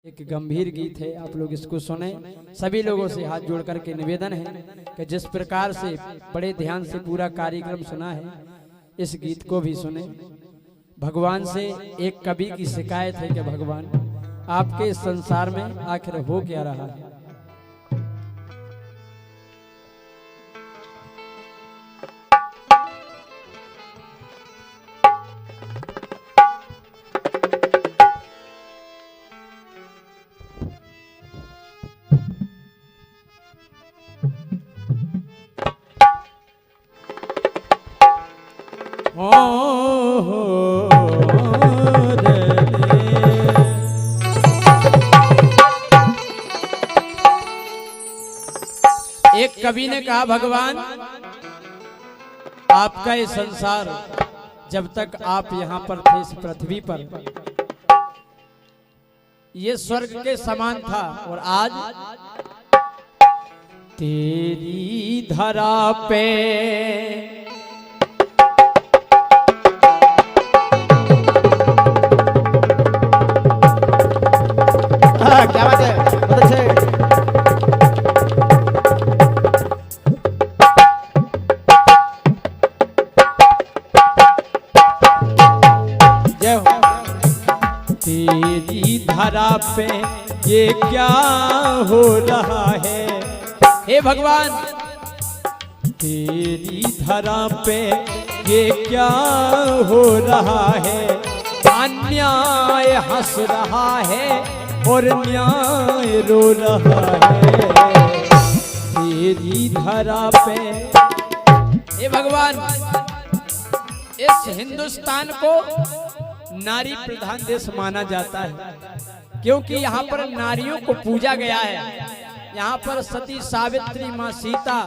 एक गंभीर गीत है, आप लोग इसको सुने। सभी लोगों से हाथ जोड़ करके निवेदन है कि जिस प्रकार से बड़े ध्यान से पूरा कार्यक्रम सुना है, इस गीत को भी सुने। भगवान से एक कवि की शिकायत है कि भगवान आपके इस संसार में आखिर हो क्या रहा है। एक कवि ने कहा, भगवान आपका ये संसार जब तक आप यहाँ पर थे इस पृथ्वी पर, ये स्वर्ग के समान था, और आज तेरी धरा पे क्या बात है, बहुत अच्छे। जय हो। तेरी धरा पे ये क्या हो रहा है, हे भगवान तेरी धरा पे ये क्या हो रहा है। अन्याय हंस रहा है और न्याय रो रहा है। तेरी धरा पे, हे भगवान इस हिंदुस्तान को नारी प्रधान देश माना जाता है, क्योंकि यहाँ पर नारियों को पूजा गया है। यहाँ पर सती सावित्री, माँ सीता,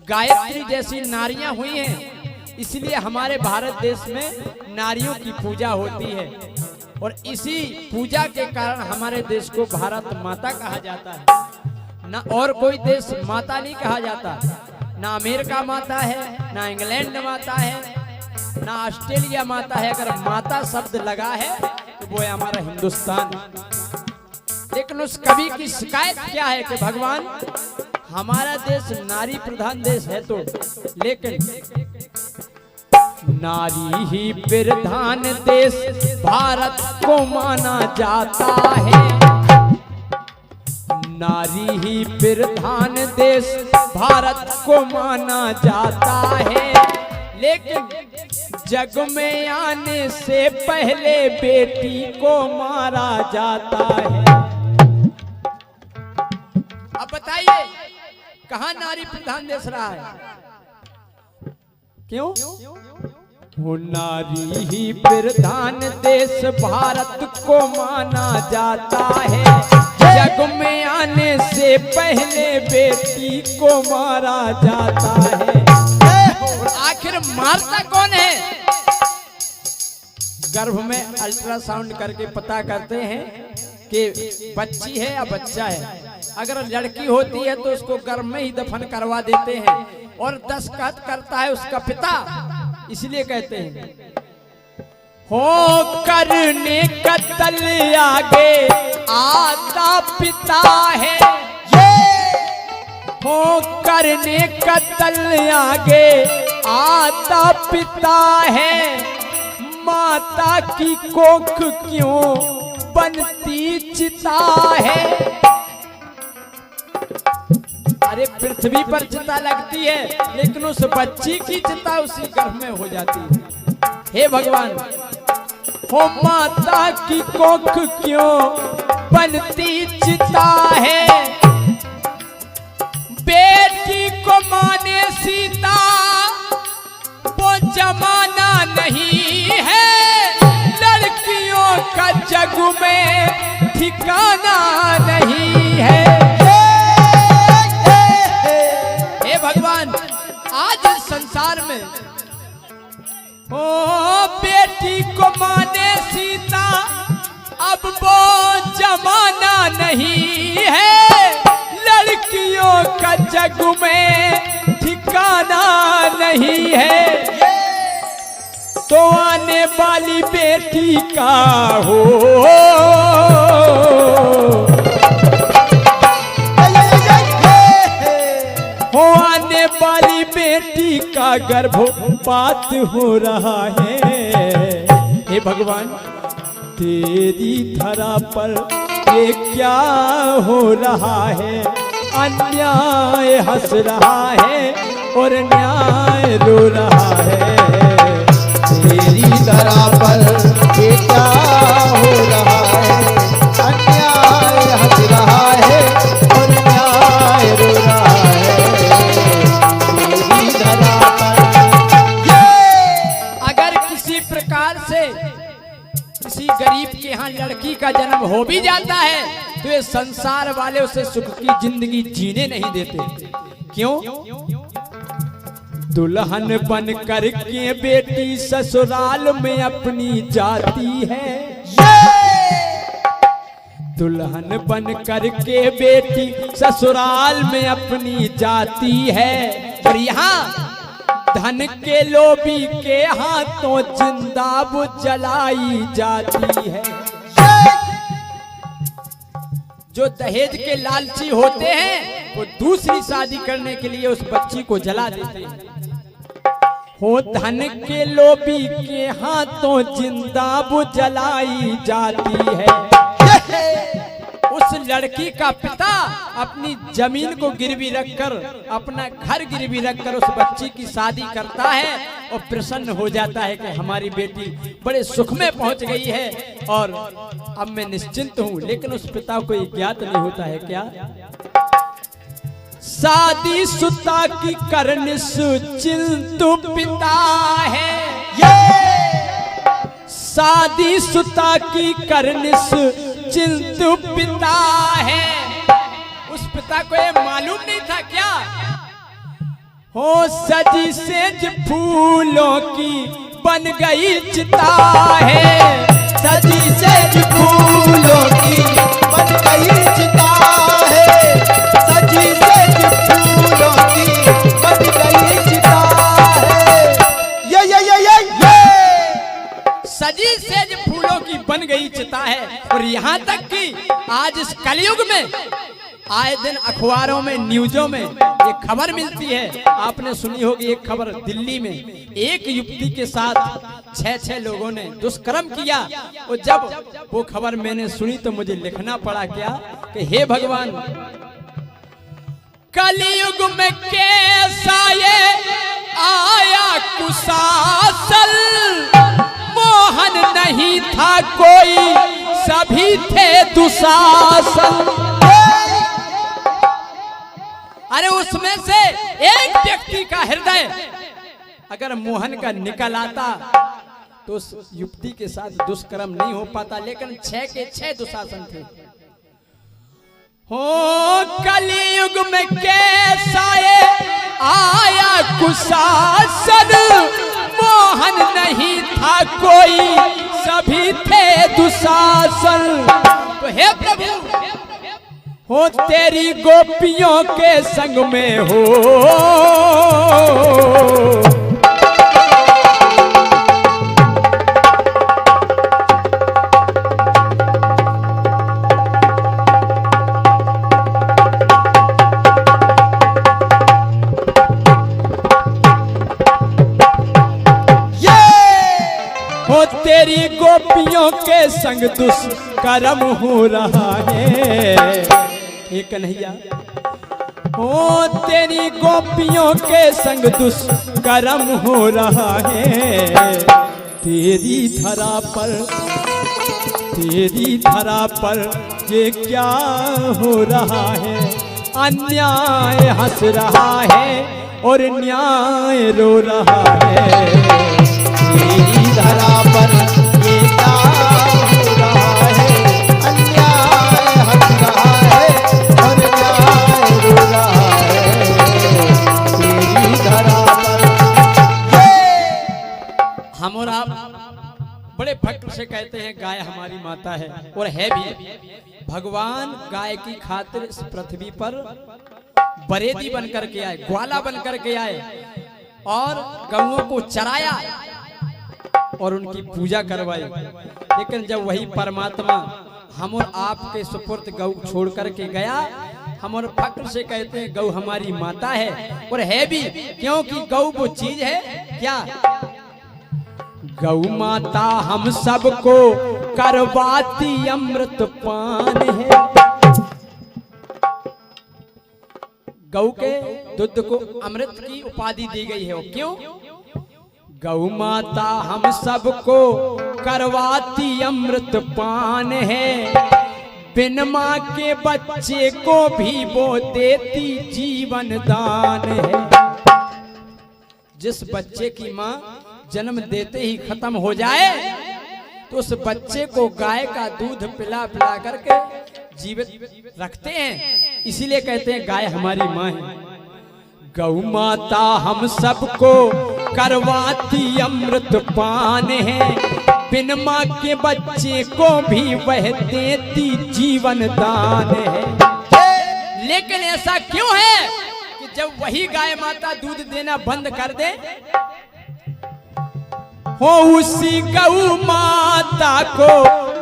गायत्री जैसी नारियां हुई हैं, इसलिए हमारे भारत देश में नारियों की पूजा होती है। और इसी पूजा के कारण हमारे देश को भारत माता कहा जाता है। ना और कोई देश माता नहीं कहा जाता, ना अमेरिका माता है, ना इंग्लैंड माता है, ना ऑस्ट्रेलिया माता है। अगर माता शब्द लगा है तो वो है हमारा हिंदुस्तान। लेकिन उस कवि की शिकायत क्या है कि भगवान हमारा देश नारी प्रधान देश है, तो लेकिन नारी ही प्रधान देश भारत को माना जाता है। नारी ही प्रधान देश भारत को माना जाता है, लेकिन जग में आने से पहले बेटी को मारा जाता है। अब बताइए कहां नारी प्रधान देश रहा है? क्यों? वो नारी ही प्रधान देश भारत को माना जाता है। जग में आने से पहले बेटी को मारा जाता है। और आखिर मारता कौन है? गर्भ में अल्ट्रासाउंड करके पता करते हैं कि बच्ची है या बच्चा है। अगर लड़की होती है तो उसको गर्भ में ही दफन करवा देते हैं, और दस्तखत करता है उसका पिता। इसलिए कहते हैं हो करने कत्ल आगे आता पिता है। हो करने कत्ल आगे आता पिता है। माता की कोख क्यों बनती चिता है? अरे पृथ्वी पर चिता लगती है, लेकिन उस बच्ची की चिता उसी गर्भ में हो जाती है। हे भगवान हो माता की कोख क्यों बनती चिता है। बेटी को माने सीता वो जमाना नहीं है। लड़कियों का जग में ठिकाना नहीं है। हे भगवान आज इस संसार में ओ बेटी को माने सीता, अब वो जमाना नहीं है। लड़कियों का जग में ठिकाना नहीं है। तो आने वाली बेटी का हो का गर्भपात हो रहा है। हे भगवान, तेरी धरा पर ये क्या हो रहा है? अन्याय हंस रहा है और न्याय रो रहा है। तेरी धरा पर ये क्या हो रहा है? अन्याय हंस रहा है और न्याय रो रहा है। तेरी धरा पर अगर किसी प्रकार से किसी गरीब के यहाँ लड़की का जन्म हो भी जाता है तो ये संसार वाले उसे सुख की जिंदगी जीने नहीं देते। क्यों? दुल्हन बन कर के बेटी ससुराल में अपनी जाती है। दुल्हन बन कर के बेटी ससुराल में अपनी जाती है और यहाँ धन के लोभी के हाथों जिंदा वो जलाई जाती है। जो दहेज के लालची होते हैं वो दूसरी शादी करने के लिए उस बच्ची को जला देते हैं। हो धन के लोभी के हाथों जिंदा वो जलाई जाती है। उस लड़की का पिता अपनी जमीन को गिरवी रखकर, अपना घर गिरवी रखकर उस बच्ची की शादी करता है और प्रसन्न हो जाता है कि हमारी बेटी बड़े सुख में पहुंच गई है और अब मैं निश्चिंत हूं। लेकिन उस पिता को ये ज्ञात नहीं होता है क्या शादी सुता की करने सुचिंतु पिता है। शादी सुता की करने चिंतु पिता है। उस पिता को ये मालूम नहीं था क्या हो सजी सेज फूलों की बन गई चिता है। सजी सेज फूलों की बन गई चिता है। सजी सेज फूलों की बन गई चिता है। ये सजी सेज फूलों की बन गई चिता है। और यहाँ तक कि आज इस कलयुग में आए दिन अखबारों में, न्यूजों में ये खबर मिलती है। आपने सुनी होगी एक खबर, दिल्ली में एक युवती के साथ 6 लोगों ने दुष्कर्म किया। और जब वो खबर मैंने सुनी तो मुझे लिखना पड़ा क्या कि हे भगवान, कलयुग में कैसा ये आया कुशासन। मोहन नहीं था कोई, सभी थे दुशासन। अरे उसमें से एक व्यक्ति का हृदय अगर मोहन का निकल आता तो उस युवती के साथ दुष्कर्म नहीं हो पाता। लेकिन 6 के 6 दुशासन थे। हो कलयुग में कैसा ये आया कुशासन। मोहन नहीं था कोई, सभी थे दुशासन। तो हे प्रभु, हो तेरी गोपियों के संग में हो तेरी गोपियों के संग दुष्कर्म हो रहा है। एक कन्हैया, ओ तेरी गोपियों के संग दुष्कर्म हो रहा है। तेरी धरा पर ये क्या हो रहा है? अन्याय हंस रहा है और न्याय रो रहा है। तेरी धरा पर ये क्या हो रहा है? अन्याय हंस रहा है और न्याय रो रहा है। तेरी धरा पर हम और आप बड़े फक्र से कहते हैं गाय हमारी माता है, और है भी। भगवान गाय की खातिर इस पृथ्वी पर बरेदी बनकर के आए, ग्वाला बनकर के आए और गौओं को चराया और उनकी पूजा करवाई। लेकिन जब वही परमात्मा हम और आपके सुपुर्द गौ छोड़ करके गया हम और फक्र से कहते हैं गौ हमारी माता है, और है भी, क्योंकि गौ वो चीज है क्या, गौ माता हम सबको करवाती अमृत पान है। गौ के दूध को अमृत की उपाधि दी गई है, क्यों, गौ माता हम सबको करवाती अमृत पान है, बिन माँ के बच्चे को भी वो देती जीवन दान है। जिस बच्चे की माँ जन्म देते ही खत्म हो जाए तो उस बच्चे को गाय का दूध पिला पिला करके जीवित रखते हैं, इसीलिए कहते हैं गाय हमारी माँ है। गौ माता हम सबको करवाती अमृत पान है, बिन माँ के बच्चे को भी वह देती जीवन दान है। लेकिन ऐसा क्यों है कि जब वही गाय माता दूध देना बंद कर दे, हो उसी गौ माता को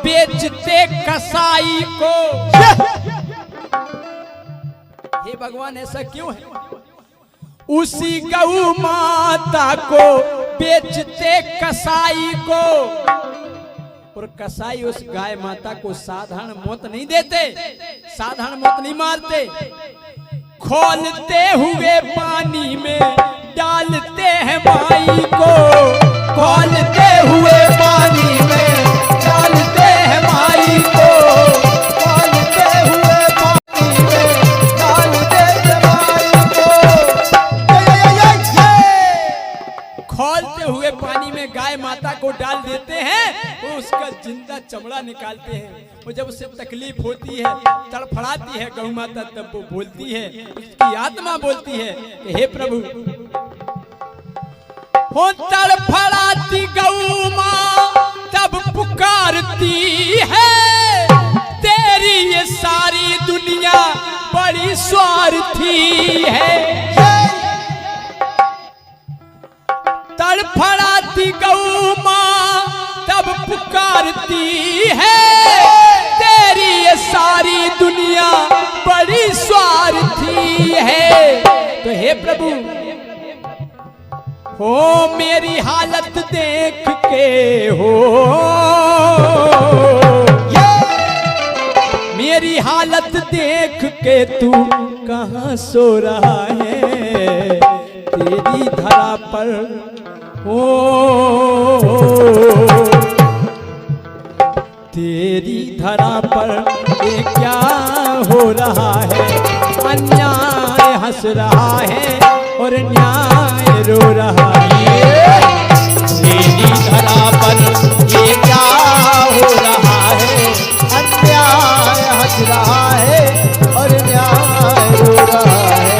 बेचते कसाई को। हे भगवान, ऐसा क्यों है, उसी गौ माता को बेचते कसाई को, और कसाई उस गाय माता को साधारण मौत नहीं देते, साधारण मौत नहीं मारते, खोलते हुए पानी में डालते हैं माई को, खोलते हुए पानी में डालते हैं माई को, खोलते हुए पानी में डालते हैं माई को, खोलते हुए पानी में गाय माता को डाल देते हैं, वो उसका जिंदा चमड़ा निकालते हैं। वो जब उसे तकलीफ होती है, तड़फड़ाती है गौ माता, तब वो बोलती है, उसकी आत्मा बोलती है कि हे प्रभु, हो तड़फड़ाती गौ माँ तब पुकारती है, तेरी ये सारी दुनिया बड़ी स्वार्थी है। तड़फड़ाती गौ माँ तब पुकारती है, तेरी ये सारी दुनिया बड़ी स्वार्थी है। तो हे प्रभु, हो मेरी हालत देख के, हो मेरी हालत देख के तू कहाँ सो रहा है, तेरी धरा पर हो, तेरी धरा पर ये क्या हो रहा है, अन्याय हंस रहा है और न्याय रो रहा है, तेरी धरा पर ये क्या हो रहा है, अन्याय हंस रहा है और न्याय रो रहा है,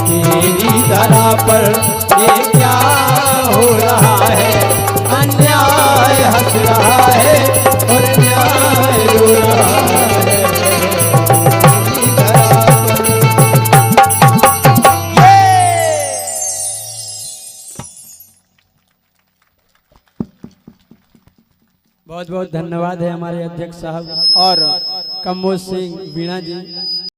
तेरी धरा पर ये क्या हो रहा है, अन्याय हंस रहा है और न्याय रो रहा है। बहुत बहुत धन्यवाद है हमारे अध्यक्ष साहब और कमोद सिंह वीणा जी।